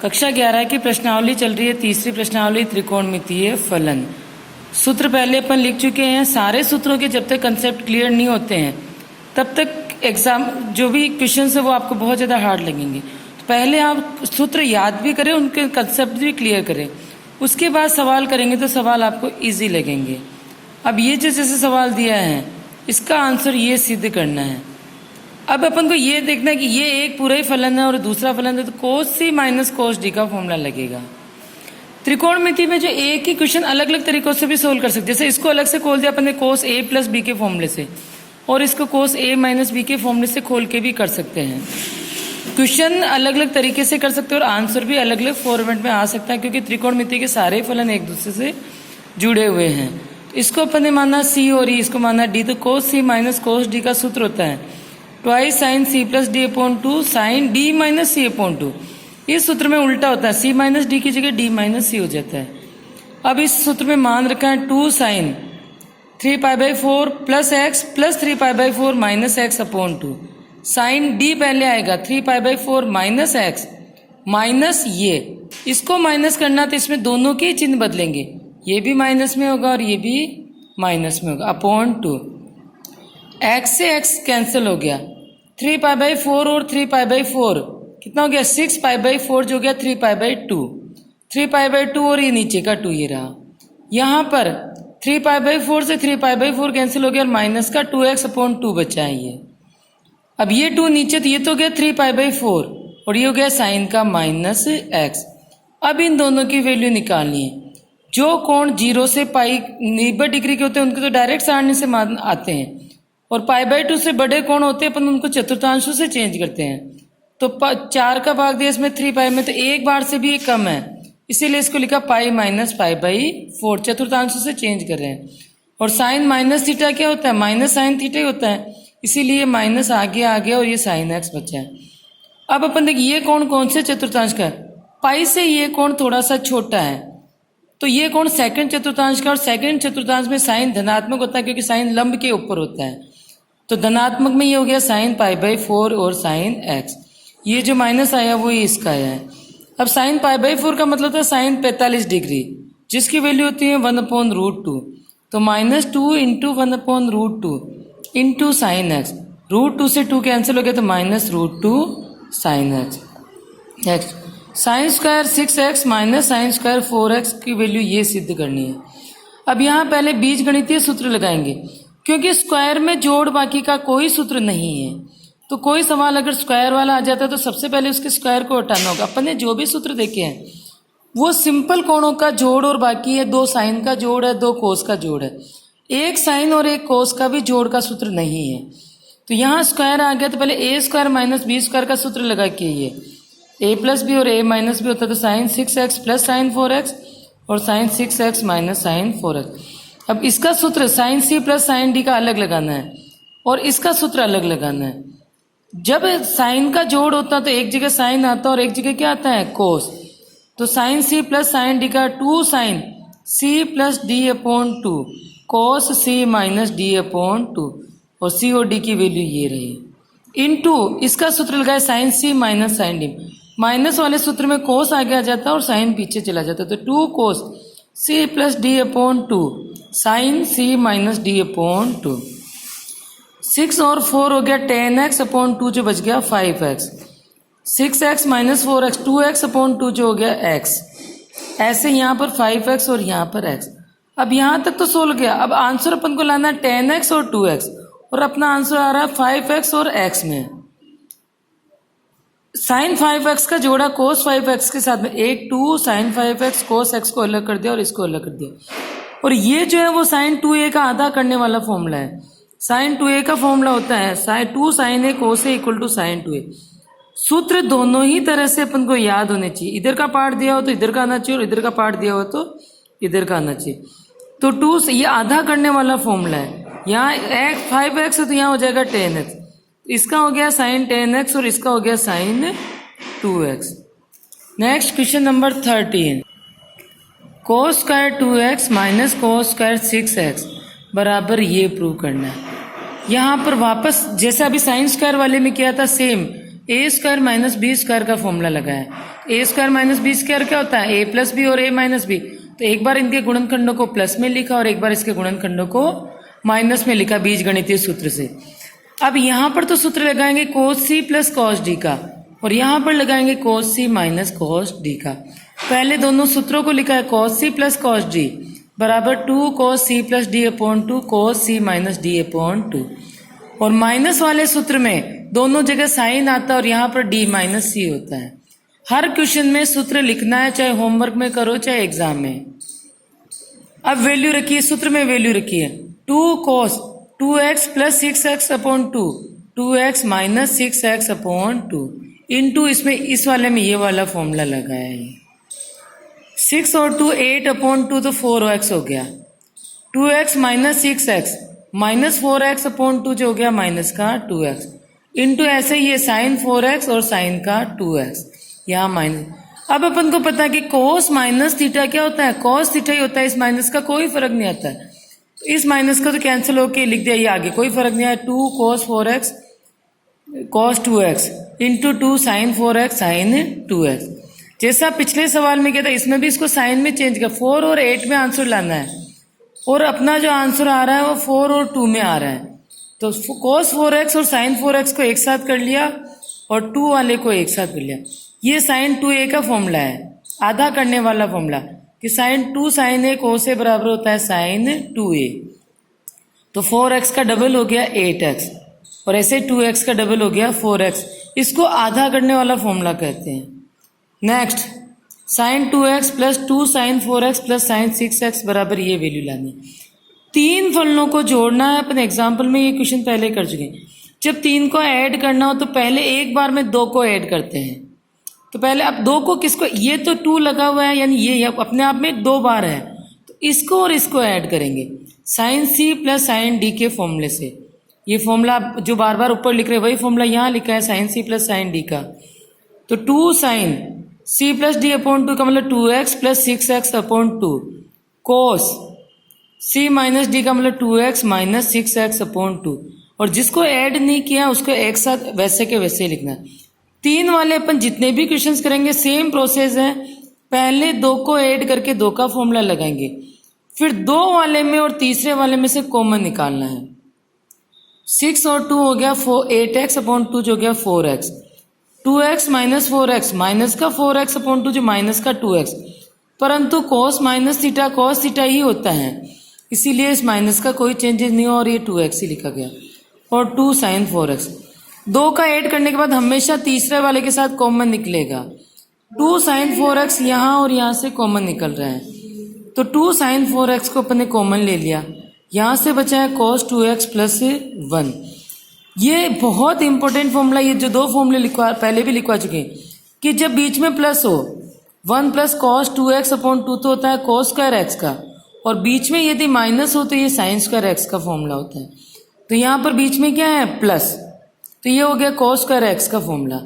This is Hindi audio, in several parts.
कक्षा 11 की प्रश्नावली चल रही है, तीसरी प्रश्नावली त्रिकोणमितीय फलन। सूत्र पहले अपन लिख चुके हैं। सारे सूत्रों के जब तक कंसेप्ट क्लियर नहीं होते हैं तब तक एग्जाम जो भी क्वेश्चन है वो आपको बहुत ज़्यादा हार्ड लगेंगे। तो पहले आप सूत्र याद भी करें, उनके कंसेप्ट भी क्लियर करें, उसके बाद सवाल करेंगे तो सवाल आपको ईजी लगेंगे। अब ये जो जैसे सवाल दिया है इसका आंसर ये सिद्ध करना है। अब अपन को ये देखना है कि ये एक पूरा ही फलन है और दूसरा फलन है, तो cos c minus cos d का फॉर्मूला लगेगा। त्रिकोणमिति में जो एक ही क्वेश्चन अलग अलग तरीकों से भी सोल्व कर सकते, जैसे इसको अलग से खोल दिया अपन ने cos a प्लस b के फॉर्मूले से, और इसको cos a माइनस b के फॉर्मूले से खोल के भी कर सकते हैं। क्वेश्चन अलग अलग तरीके से कर सकते हैं और आंसर भी अलग अलग फॉर्मेट में आ सकता है, क्योंकि त्रिकोणमिति के सारे फलन एक दूसरे से जुड़े हुए हैं। तो इसको अपन ने माना c और e, इसको माना d, तो cos c minus cos d का सूत्र होता है twice sine C plus D upon two sine D minus C upon two. इस सूत्र में उल्टा होता है, सी माइनस डी की जगह डी माइनस सी हो जाता है। अब इस सूत्र में मान रखा है 2 sine 3π/4 plus X plus 3π/4 minus X upon two. Sine D पहले आएगा 3π/4 माइनस एक्स माइनस ये, इसको माइनस करना तो इसमें दोनों के चिन्ह बदलेंगे, ये भी माइनस में होगा और ये भी माइनस में होगा, अपॉन टू। एक्स से एक्स कैंसिल हो गया, 3π/4 और 3π/4 कितना हो गया 6π/4 जो गया 3π/2, 3π/2 और ये नीचे का 2 ये रहा। यहाँ पर 3π/4 से 3π/4 कैंसिल हो गया और माइनस का 2x/2 बचा है ये। अब ये 2 नीचे, तो ये तो गया 3π/4 और ये हो गया साइन का माइनस एक्स। अब इन दोनों की वैल्यू निकालनी है। जो कोण 0 से पाई 90 डिग्री के होते हैं उनके तो डायरेक्ट सारणी से मान आते हैं, और π/2 से बड़े कोण होते हैं अपन उनको चतुर्थांशों से चेंज करते हैं। तो 4 का भाग दिया इसमें 3π में, तो एक बार से भी ये कम है, इसीलिए इसको लिखा पाई माइनस π/4, चतुर्थांशों से चेंज कर रहे हैं। और साइन माइनस थीटा क्या होता है, माइनस साइन थीटा ही होता है, इसीलिए माइनस आगे आ गया और ये साइन एक्स बचा है। अब अपन देखिए ये कोण कौन से चतुर्थांश का है, पाई से ये कोण थोड़ा सा छोटा है, तो ये कोण सेकंड चतुर्थांश का, और सेकंड चतुर्थांश में साइन धनात्मक होता है क्योंकि साइन लंब के ऊपर होता है। तो धनात्मक में ये हो गया साइन π/4 और साइन एक्स, ये जो माइनस आया वो ही इसका आया है। अब साइन π/4 का मतलब था साइन 45 डिग्री, जिसकी वैल्यू होती है 1/√2, तो -2 इंटू 1/√2 इंटू साइन एक्स। √2 से 2 कैंसिल हो गया तो -√2 sine x. Next sine square 6x minus sine square 4x की वैल्यू ये सिद्ध करनी है। अब यहाँ पहले बीजगणितीय सूत्र लगाएंगे, क्योंकि स्क्वायर में जोड़ बाकी का कोई सूत्र नहीं है। तो कोई सवाल अगर स्क्वायर वाला आ जाता है तो सबसे पहले उसके स्क्वायर को हटाना होगा। अपन ने जो भी सूत्र देखे हैं वो सिंपल कोणों का जोड़ और बाकी है 2 साइन का जोड़ है, 2 कोस का जोड़ है। एक साइन और एक कोस का भी जोड़ का सूत्र नहीं है। तो यहाँ स्क्वायर आ गया तो पहले ए स्क्वायर माइनस बी स्क्वायर का सूत्र लगा के ये a प्लस बी और a माइनस बी होता है, तो sign 6x plus sign 4x और sign 6x minus sign 4x। अब इसका सूत्र sine c plus sine d का अलग लगाना है और इसका सूत्र अलग लगाना है। जब साइन का जोड़ होता है तो एक जगह साइन आता है और एक जगह क्या आता है कोस, तो sine c plus sine d का 2 sine c plus d/2 cos c minus d/2, और c और d की वैल्यू ये रही। इनटू इसका सूत्र लगाए sine c minus sine d, minus वाले सूत्र में कोस आगे आ जाता है और साइन पीछे चला जाता है, तो 2 cos c plus d/2 sine c minus d/2। 6 और 4 हो गया 10x/2 जो बच गया 5x, 6x minus 4x 2x/2 जो हो गया x। ऐसे यहाँ पर 5x और यहाँ पर x। अब यहाँ तक तो सोल्व गया। अब आंसर अपन को लाना है 10x और 2x, और अपना आंसर आ रहा है 5x और x में। साइन 5x का जोड़ा कोस 5x के साथ में, एक 2 साइन 5x कोस x को अलग कर दिया और इसको अलग कर दिया। और ये जो है वो साइन 2a का आधा करने वाला फॉर्मूला है। साइन 2a का फॉर्मूला होता है sine 2 sine a cos a equal to sine 2a। सूत्र दोनों ही तरह से अपन को याद होने चाहिए, इधर का पार्ट दिया हो तो इधर का आना चाहिए और इधर का पार्ट दिया हो तो इधर का आना चाहिए। तो 2 से ये आधा करने वाला फॉर्मूला है। यहाँ 5x है तो यहाँ हो जाएगा 10x, इसका हो गया साइन 10x और इसका हो गया sine 2x। Next question number 13, cos square 2x minus cos square 6x बराबर ये प्रूव करना है। यहाँ पर वापस जैसे अभी साइन स्क्वायर वाले में किया था सेम, ए स्क्वायर माइनस बी स्क्वायर का फॉर्मूला लगाया। ए स्क्वायर माइनस बी स्क्वायर क्या होता है? ए प्लस बी और ए माइनस बी। तो एक बार इनके गुणनखंडों को प्लस में लिखा और एक बार इसके गुणनखंडों को माइनस में लिखा बीजगणितीय सूत्र से। अब यहाँ पर तो सूत्र लगाएंगे cos C plus cos D का और यहाँ पर लगाएंगे cos C minus cos D का। पहले दोनों सूत्रों को लिखा है cos C plus cos D बराबर 2 cos c plus D upon 2 cos c minus D upon 2। और माइनस वाले सूत्र में दोनों जगह साइन आता है और यहाँ पर डी माइनस सी होता है। हर क्वेश्चन में सूत्र लिखना है, चाहे होमवर्क में करो चाहे एग्जाम में। अब वैल्यू रखिए, सूत्र में वैल्यू रखिए 2 cos 2x plus 6x upon 2 2x minus 6x upon 2 into इसमें इस वाले में ये वाला फॉर्मूला लगाया है। 6 और 2 8 अपॉन 2 तो 4x हो गया। 2x minus 6x minus 4x upon 2 जो हो गया माइनस का 2x इंटू ऐसे ये साइन 4x और साइन का 2x यहाँ माइनस। अब अपन को पता है कि कोस माइनस थीटा क्या होता है? कोस थीटा ही होता है। इस माइनस का कोई फर्क नहीं आता है। इस माइनस का तो कैंसिल होके लिख दिया, ये आगे कोई फर्क नहीं आया। 2 cos 4x cos 2x into 2 sine 4x sine 2x। जैसा पिछले सवाल में किया था इसमें भी इसको साइन में चेंज कर 4 और 8 में आंसर लाना है और अपना जो आंसर आ रहा है वो 4 और 2 में आ रहा है। तो cos 4x और साइन 4x को एक साथ कर लिया और 2 वाले को एक साथ कर लिया। ये साइन 2a का फॉर्मूला है, आधा करने वाला फॉर्मूला कि sine 2 sine a cos a बराबर होता है साइन 2a। तो 4x का डबल हो गया 8x और ऐसे 2x का डबल हो गया 4x। इसको आधा करने वाला फॉर्मूला कहते हैं। Next sine 2x plus 2 sine 4x plus sine 6x बराबर ये वैल्यू लानी। 3 फलनों को जोड़ना है। अपन एग्जाम्पल में ये क्वेश्चन पहले कर चुके हैं। जब 3 को ऐड करना हो तो पहले एक बार में 2 को ऐड करते हैं। तो पहले अब 2 को किसको, ये तो 2 लगा हुआ है यानी ये अपने आप में 2 बार है, तो इसको और इसको ऐड करेंगे sine C plus sine D के फॉर्मूले से। ये फॉर्मूला जो बार बार ऊपर लिख रहे हैं वही फॉर्मूला यहाँ लिखा है sine C plus sine D का। तो 2 sine c plus D upon 2 का मतलब 2x plus 6x upon 2 cos c minus D का मतलब 2x माइनस 6x अपॉन 2। और जिसको ऐड नहीं किया उसको एक साथ वैसे के वैसे लिखना है। 3 वाले अपन जितने भी क्वेश्चंस करेंगे सेम प्रोसेस है। पहले 2 को ऐड करके 2 का फॉर्मूला लगाएंगे, फिर 2 वाले में और तीसरे वाले में से कॉमन निकालना है। 6 और 2 हो गया 8x अपॉन 2 जो हो गया 4x। 2x minus 4x minus का 4x अपॉन 2 जो माइनस का 2x, परंतु cos minus theta cos theta ही होता है, इसीलिए इस माइनस का कोई चेंजेस नहीं हुआ और ये 2x ही लिखा गया। और 2 साइन 4x 2 का ऐड करने के बाद हमेशा तीसरे वाले के साथ कॉमन निकलेगा। 2 साइन 4x यहाँ और यहाँ से कॉमन निकल रहा है, तो 2 साइन 4x को अपन ने कॉमन ले लिया। यहाँ से बचा है cos 2x प्लस 1। ये बहुत इंपॉर्टेंट फॉर्मूला, ये जो 2 फॉर्मूले पहले भी लिखवा चुके हैं कि जब बीच में प्लस हो 1 प्लस कॉस 2x अपॉन 2 तो होता है cos स्क्वायर x का, और बीच में यदि माइनस हो तो ये साइन स्क्वायर x का फॉर्मूला होता है। तो यहाँ पर बीच में क्या है प्लस, तो ये हो गया cos स्क्वायर x का फॉर्मूला।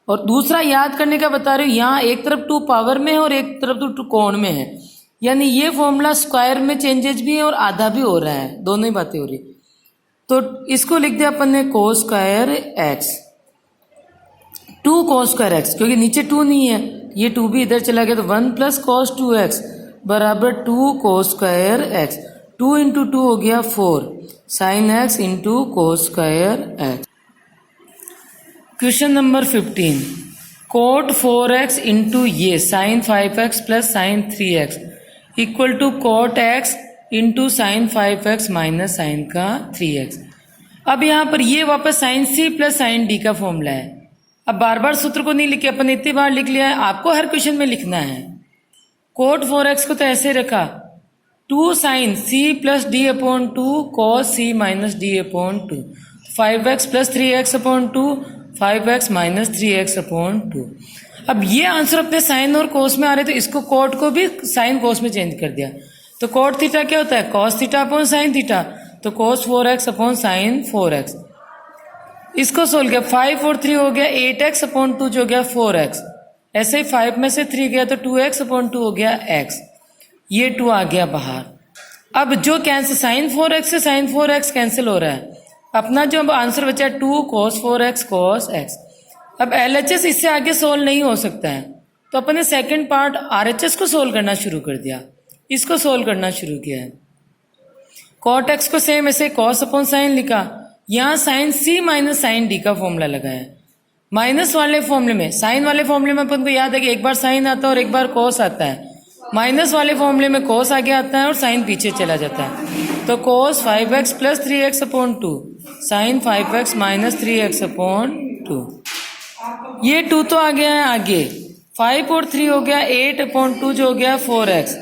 और दूसरा याद करने का बता रही हूँ, यहाँ एक तरफ 2 पावर में है और एक तरफ 2 कोण में है, यानी ये फॉर्मूला स्क्वायर में चेंजेस भी है और आधा भी हो रहा है, दोनों ही बातें हो रही। तो इसको लिख दिया अपन ने cos square x 2 cos square x, क्योंकि नीचे 2 नहीं है, ये 2 भी इधर चला गया, तो 1 प्लस cos 2x बराबर 2 cos स्क्वायर x। 2 इंटू 2 हो गया 4 sine x into cos square x। Question number 15 cot 4x into ये sine 5x plus sine 3x equal to cot x into sine 5x minus sine का 3x। अब यहाँ पर ये वापस sine C plus sine D का फॉर्मूला है। अब बार बार सूत्र को नहीं लिखे, अपन इतनी बार लिख लिया है, आपको हर क्वेश्चन में लिखना है। cot 4x को तो ऐसे रखा 2 sine c plus D upon 2 cos c minus D upon 2 5x plus 3x upon 2 5x minus 3x upon 2। अब ये आंसर अपने साइन और कोस में आ रहे, तो इसको cot को भी साइन कोस में चेंज कर दिया। तो cot थीटा क्या होता है cos theta upon sine theta, तो cos 4x upon sine 4x। इसको सोल्व किया 5 और 3 हो गया 8x अपॉन 2 जो हो गया 4x। ऐसे ही 5 में से 3 गया तो 2x अपॉन 2 हो गया x, ये 2 आ गया बाहर। अब जो कैंसिल साइन 4x से साइन 4x कैंसिल हो रहा है, अपना जो आंसर बचा 2 cos 4x cos x। अब LHS इससे आगे सोल्व नहीं हो सकता है, तो अपन ने सेकेंड पार्ट RHS को सोल्व करना शुरू कर दिया, इसको सोल्व करना शुरू किया है। कॉट एक्स को सेम ऐसे कॉस अपॉन साइन लिखा, यहाँ sine C minus sine D का फॉर्मूला लगाया। माइनस वाले फॉर्मूले में, साइन वाले फॉर्मूले में अपन को याद है कि एक बार साइन आता है और एक बार कॉस आता है। माइनस वाले फॉर्मूले में कॉस आगे आता है और साइन पीछे चला जाता है। तो cos 5x plus 3x upon 2, sine 5x minus 3x upon 2। ये 2 तो आ गया है आगे, 5 और 3 हो गया 8 अपॉन 2 जो हो गया 4x,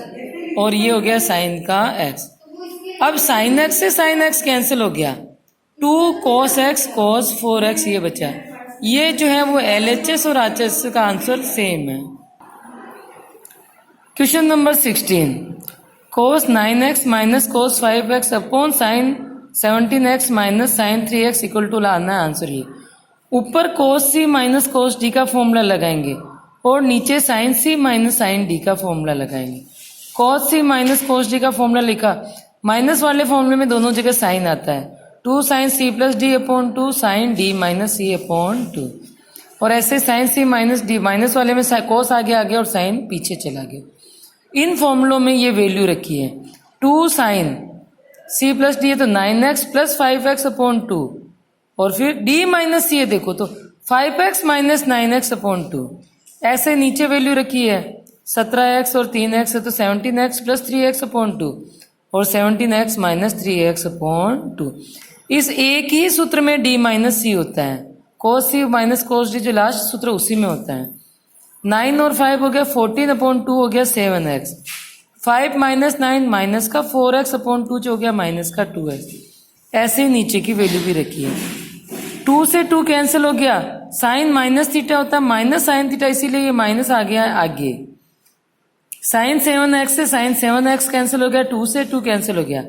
और ये हो गया साइन का x। अब साइन x से साइन x कैंसिल हो गया, 2 cos x cos 4x ये बचा। ये जो है वो LHS और RHS का आंसर सेम है। Question number 16, cos 9x minus cos 5x upon sine 17x minus sine 3x equal to लाना है आंसर। ये ऊपर cos C minus cos D का फॉर्मूला लगाएंगे और नीचे sine C minus sine D का फॉर्मूला लगाएंगे। cos C minus cos D का फॉर्मूला लिखा, माइनस वाले फॉर्मूले में दोनों जगह साइन आता है, 2 sine C plus D upon 2 sign D minus C upon 2, और ऐसे sine C minus D, minus वाले में cos आगे आ गया और साइन पीछे चला गया। इन फॉर्मूलों में ये वैल्यू रखी है, 2 साइन C प्लस D है तो 9x प्लस 5x अपॉन 2, और फिर D माइनस C है देखो तो 5x माइनस 9x अपॉन 2। ऐसे नीचे वैल्यू रखी है 17x और 3x है तो 17x प्लस 3x अपॉन 2, और 17x माइनस 3x अपॉन 2। इस एक ही सूत्र में D माइनस C होता है, cos C minus cos D जो लास्ट सूत्र उसी में होता है। 9 और 5 हो गया 14 अपॉन 2 हो गया 7x, 5 माइनस 9 माइनस का 4x अपॉन 2 जो हो गया माइनस का 2x। ऐसे ही नीचे की वैल्यू भी रखी है, 2 से 2 कैंसिल हो गया, साइन माइनस थीटा होता है माइनस साइन थीटा, इसीलिए ये माइनस आ गया आगे। साइन 7x से साइन 7x कैंसिल हो गया, 2 से 2 कैंसिल हो गया,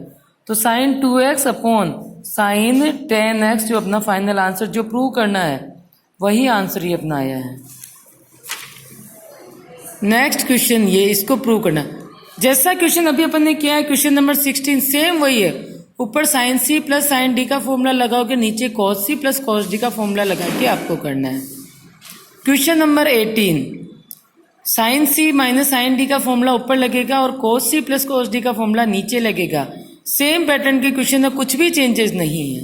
तो sign 2x upon sine 10x जो अपना फाइनल आंसर जो प्रूव करना है वही आंसर ये अपना आया है। नेक्स्ट क्वेश्चन, ये इसको प्रूव करना जैसा क्वेश्चन अभी अपन ने किया है, क्वेश्चन नंबर 16 सेम वही है। ऊपर sine C plus sine D का फॉर्मूला लगाओगे, नीचे cos C plus cos D का फॉर्मूला लगा के आपको करना है। Question number 18, sine C minus sine D का फॉर्मूला ऊपर लगेगा और cos C plus cos D का फॉर्मूला नीचे लगेगा। सेम पैटर्न के क्वेश्चन में कुछ भी चेंजेस नहीं है।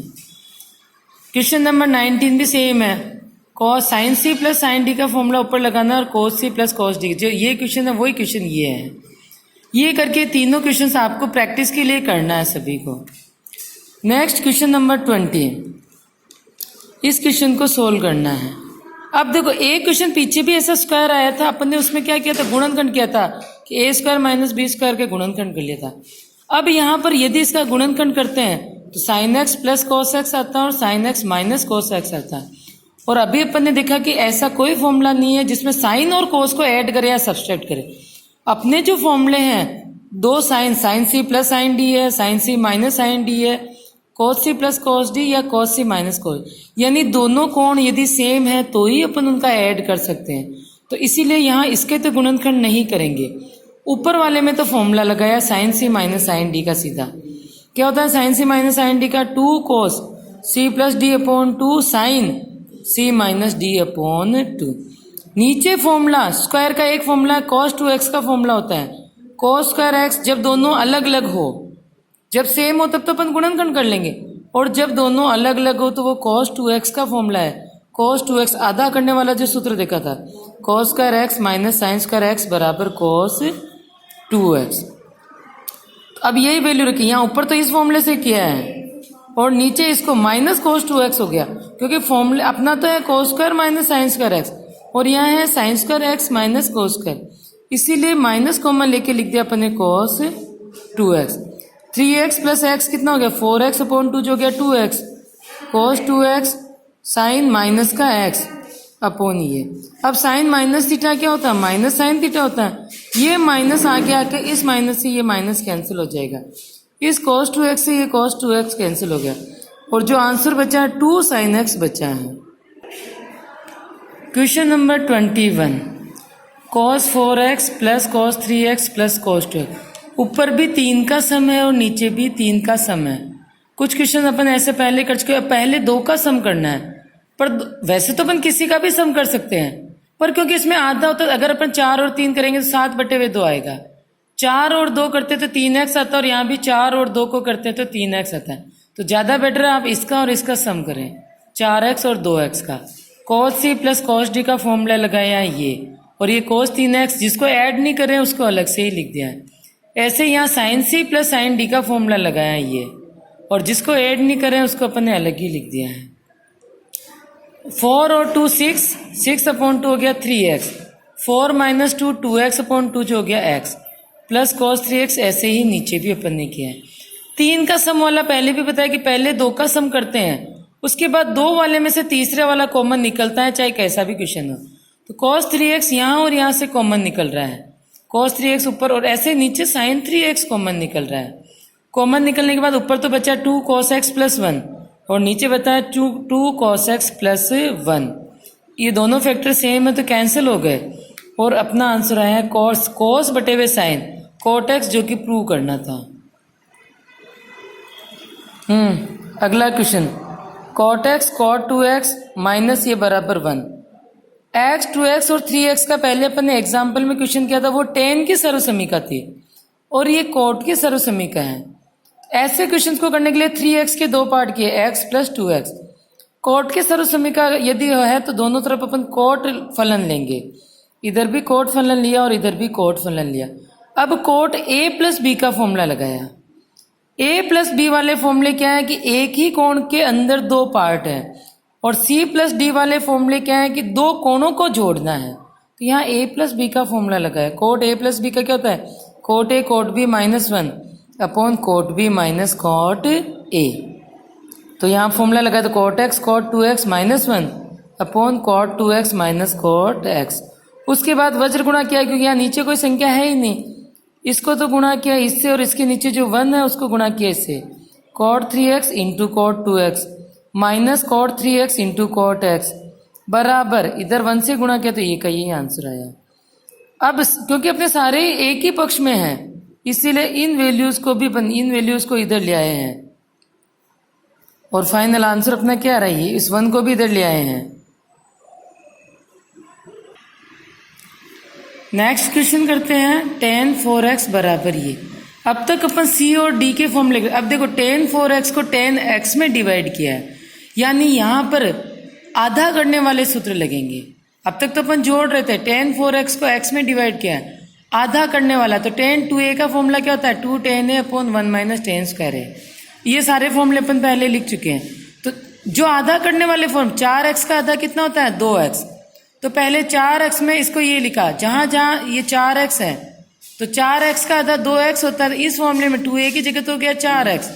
क्वेश्चन नंबर 19 भी सेम है, cos sine C plus sine D का फॉर्मूला ऊपर लगाना और cos C plus cos D, जो ये क्वेश्चन है वही क्वेश्चन ये है। ये करके तीनों क्वेश्चन आपको प्रैक्टिस के लिए करना है सभी को। नेक्स्ट क्वेश्चन नंबर 20, इस क्वेश्चन को सोल्व करना है। अब देखो एक क्वेश्चन पीछे भी ऐसा स्क्वायर आया था, अपन ने उसमें क्या किया था, गुणनखंड किया था कि a square minus b square के गुणनखंड कर लिया था। अब यहाँ पर यदि इसका गुणनखंड करते हैं तो sine x plus cos x आता है और sine x minus cos x आता है। और अभी अपन ने देखा कि ऐसा कोई फॉर्मूला नहीं है जिसमें साइन और कोस को ऐड करे या सब्सट्रैक्ट करे। अपने जो फॉर्मूले हैं, दो sine, sine C plus sine D है, sine C minus sine D है, cos C plus cos D या cos C माइनस cos, यानी दोनों कोण यदि सेम है तो ही अपन उनका ऐड कर सकते हैं। तो इसीलिए यहाँ इसके तो गुणनखंड नहीं करेंगे। ऊपर वाले में तो फॉर्मूला लगाया sine C minus sine D का, सीधा क्या होता है sine C minus sine D का 2 cos C plus D upon 2 sine C minus D upon 2। नीचे फॉर्मूला स्क्वायर का एक फॉर्मूला cos 2x का फॉर्मूला होता है, cos स्क्वायर x जब दोनों अलग अलग हो, जब सेम हो तब तो अपन गुणनखंड कर लेंगे, और जब दोनों अलग अलग हो तो वो cos 2x का फॉर्मूला है। cos 2x आधा करने वाला जो सूत्र देखा था, cos square x minus sine square x बराबर cos 2x। अब यही वैल्यू रखी, यहाँ ऊपर तो इस फॉर्मूले से किया है और नीचे इसको माइनस cos 2x हो गया, क्योंकि फॉर्मूले अपना तो है cos square minus sine square x और यहाँ है sine square x minus cos square, इसीलिए माइनस कॉमन लेके लिख दिया अपने cos 2x। 3x plus x कितना हो गया 4x अपॉन 2 जो हो गया 2x, cos 2x sine minus का x अपॉन ये। अब साइन माइनस थीटा क्या होता है, माइनस साइन थीटा होता है। ये माइनस आगे आके इस माइनस से ये माइनस कैंसिल हो जाएगा, इस cos 2x से ये cos 2x कैंसिल हो गया और जो आंसर बचा है 2 sin x बचा है। Question number 21, cos 4x plus cos 3x plus cos 2x। ऊपर भी 3 का सम है और नीचे भी 3 का सम है। कुछ क्वेश्चन अपन ऐसे पहले कर चुके हैं, पहले 2 का सम करना है। पर वैसे तो अपन किसी का भी सम कर सकते हैं, पर क्योंकि इसमें आधा होता है, अगर अपन 4 और 3 करेंगे तो 7/2 आएगा। 4 और 2 करते तो 3x आता है, और यहाँ भी 4 और 2 को करते हैं तो 3x आता है। तो ज़्यादा बेटर है आप इसका और इसका सम करें, 4x और 2x का। cos c plus cos d का फॉर्मूला लगाया है ये, और ये cos 3x जिसको ऐड नहीं करें उसको अलग से ही लिख दिया है। ऐसे यहाँ sin c plus sin d का फॉर्मूला लगाया है ये, और जिसको ऐड नहीं करें उसको अपन ने अलग ही लिख दिया है। 4 और 2 6, 6/2 हो गया 3x, 4 - 2 2x/2 जो हो गया x, प्लस cos 3x। ऐसे ही नीचे भी अपन ने किया है। 3 का सम वाला पहले भी बताया कि पहले 2 का सम करते हैं, उसके बाद 2 वाले में से तीसरे वाला कॉमन निकलता है, चाहे कैसा भी क्वेश्चन हो। तो cos 3x यहाँ और यहाँ से कॉमन निकल रहा है, cos 3x ऊपर, और ऐसे नीचे sin 3x कॉमन निकल रहा है। कॉमन निकलने के बाद ऊपर तो बचा 2 cos x प्लस 1, और नीचे बताया 2 cos x प्लस 1। ये दोनों फैक्टर सेम है तो कैंसिल हो गए, और अपना आंसर आया है cos बटे हुए sin cot x, जो कि प्रूव करना था। अगला question, cot x cot 2x minus ये बराबर 1। x 2x और 3x का पहले अपन ने एग्जाम्पल में क्वेश्चन किया था, वो tan की सर्वसमीका थी, और ये cot की सर्वसमीका है। ऐसे क्वेश्चन को करने के लिए 3x के 2 पार्ट किए, x प्लस 2x। cot की सर्वसमीका यदि है तो दोनों तरफ अपन cot फलन लेंगे, इधर भी cot फलन लिया और इधर भी cot फलन लिया। अब cot a प्लस b का फॉर्मूला लगाया। a प्लस बी वाले फॉर्मूले क्या है कि एक ही कोण के अंदर 2 पार्ट है, और c प्लस d वाले फॉर्मूले क्या है कि 2 कोणों को जोड़ना है। तो यहाँ a प्लस बी का फॉर्मूला लगाया। cot a प्लस बी का क्या होता है, cot a cot b -1 upon cot b minus cot a। तो यहाँ फॉर्मूला लगाया तो cot x cot 2x -1 upon cot 2x minus cot x। उसके बाद वज्र गुणा किया, क्योंकि यहाँ नीचे कोई संख्या है ही नहीं, इसको तो गुणा किया इससे, और इसके नीचे जो 1 है उसको गुणा किया इससे। cot 3x into cot 2x minus cot 3x into cot x बराबर, इधर 1 से गुणा किया तो ये का यही आंसर आया। अब क्योंकि अपने सारे एक ही पक्ष में हैं, इसीलिए इन वैल्यूज को इधर ले आए हैं, और फाइनल आंसर अपना क्या रहा है, इस 1 को भी इधर ले आए हैं। नेक्स्ट क्वेश्चन करते हैं, tan 4x बराबर ये। अब तक अपन c और d के फॉर्मूले, अब देखो tan 4x को tan x में डिवाइड किया है, यानी यहाँ पर आधा करने वाले सूत्र लगेंगे। अब तक तो अपन जोड़ रहे थे, tan 4x को x में डिवाइड किया है, आधा करने वाला तो tan 2a का फॉर्मूला क्या होता है, 2 tan a upon 1 minus tan square है। ये सारे फॉर्मूले अपन पहले लिख चुके हैं। तो जो आधा करने वाले फॉर्म, 4x का आधा कितना होता है, 2x। तो पहले 4x में इसको ये लिखा, जहां जहां ये 4x है तो 4x का आधा 2x होता है। इस फॉर्मूले में 2a की जगह तो हो गया 4x,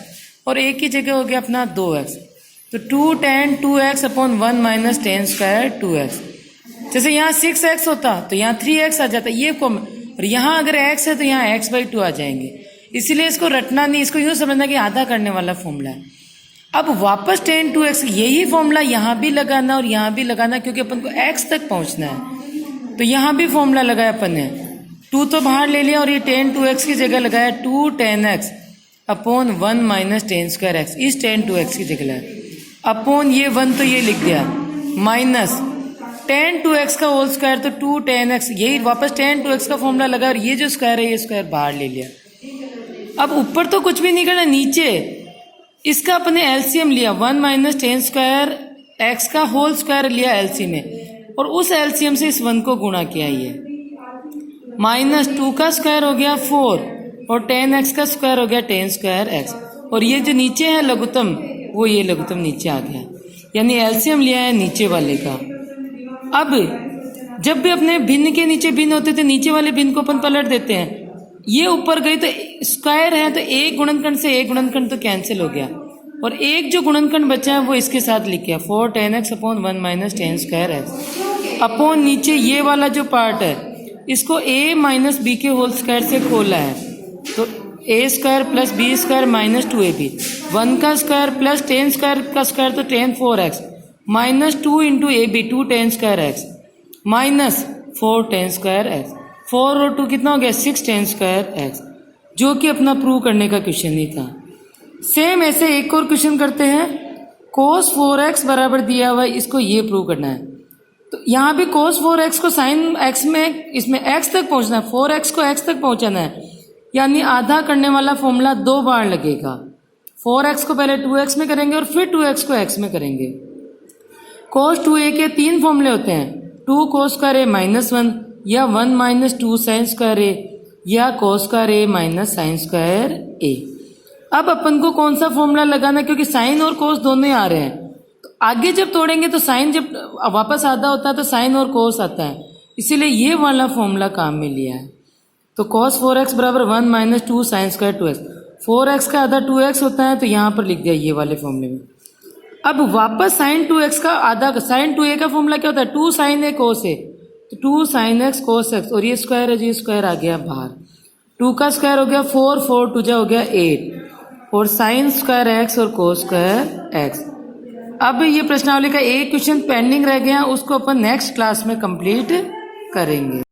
और a की जगह हो गया अपना 2x। तो 2 tan 2x upon 1 minus tan square 2x। जैसे यहाँ 6x होता तो यहाँ 3x आ जाता, ये फॉर्म, और यहाँ अगर x है तो यहाँ x/2 आ जाएंगे। इसीलिए इसको रटना नहीं, इसको यूँ समझना कि आधा करने वाला फॉर्मूला है। अब वापस tan 2x, यही फॉर्मूला यहाँ भी लगाना और यहाँ भी लगाना, क्योंकि अपन को x तक पहुँचना है। तो यहाँ भी फॉर्मूला लगाया अपन ने, 2 तो बाहर ले लिया, और ये tan 2x की जगह लगाया 2 tan x upon 1 minus tan square x। इस tan 2x की जगह लगाया अपॉन ये 1 तो ये लिख दिया, माइनस tan 2x का होल स्क्वायर तो 2 tan x, यही वापस tan 2x का फॉर्मूला लगा, और ये जो स्क्वायर है ये स्क्वायर बाहर ले लिया। अब ऊपर तो कुछ भी नहीं करना, नीचे इसका अपने एलसीएम लिया, 1 माइनस tan स्क्वायर x का होल स्क्वायर लिया एलसीएम में, और उस एलसीएम से इस 1 को गुणा किया। ये माइनस 2 का स्क्वायर हो गया 4, और tan x का स्क्वायर हो गया tan स्क्वायर x, और ये जो नीचे है लघुत्तम, वो ये लघुत्तम नीचे आ गया, यानी एलसीएम लिया है नीचे वाले का। अब जब भी अपने भिन्न के नीचे भिन्न होते थे, नीचे वाले भिन्न को अपन पलट देते हैं, ये ऊपर गई तो स्क्वायर है, तो एक गुणनखंड से एक गुणनखंड तो कैंसिल हो गया, और एक जो गुणनखंड बचा है वो इसके साथ लिख गया, 4 tan x upon 1 minus tan square x upon नीचे ये वाला जो पार्ट है इसको a माइनस बी के होल स्क्वायर से खोला है, तो a square plus B square minus 2ab, 1 का स्क्वायर प्लस tan स्क्वायर का स्क्वायर तो tan 4x minus 2 into ab 2 tan square x minus 4 tan square x। 4 और 2 कितना हो गया, 6 tan स्क्वायर x, जो कि अपना प्रूव करने का क्वेश्चन ही था। सेम ऐसे एक और क्वेश्चन करते हैं, cos 4x बराबर दिया हुआ है, इसको ये प्रूव करना है। तो यहाँ भी cos 4x को sin x में इसमें x तक पहुँचना है, 4x को x तक पहुँचाना है, यानी आधा करने वाला फॉर्मूला 2 बार लगेगा। 4x को पहले 2x में करेंगे और फिर 2x को x में करेंगे। cos 2a के 3 फॉर्मूले होते हैं, 2 cos स्क्वायर a माइनस 1 या 1 माइनस 2 साइन स्क्वायर a या cos square a minus sine square a। अब अपन को कौन सा फॉर्मूला लगाना है, क्योंकि साइन और cos दोनों ही आ रहे हैं। तो आगे जब तोड़ेंगे तो साइन जब वापस आधा होता है तो साइन और cos आता है, इसीलिए ये वाला फॉर्मूला काम में लिया है। तो cos 4x बराबर 1 minus 2 sine square 2x, 4x का आधा 2x होता है, तो यहाँ पर लिख दिया ये वाले फॉर्मूले में। अब वापस साइन 2x का आधा, साइन 2a का फॉर्मूला क्या होता है, 2 साइन a cos a, तो 2 साइन x cos x, और ये स्क्वायर है जी, स्क्वायर आ गया बाहर, 2 का स्क्वायर हो गया 4, 4 2 जा हो गया 8, और साइन स्क्वायर x और cos स्क्वायर x। अब ये प्रश्नावली का एक क्वेश्चन पेंडिंग रह गया, उसको अपन नेक्स्ट क्लास में कंप्लीट करेंगे।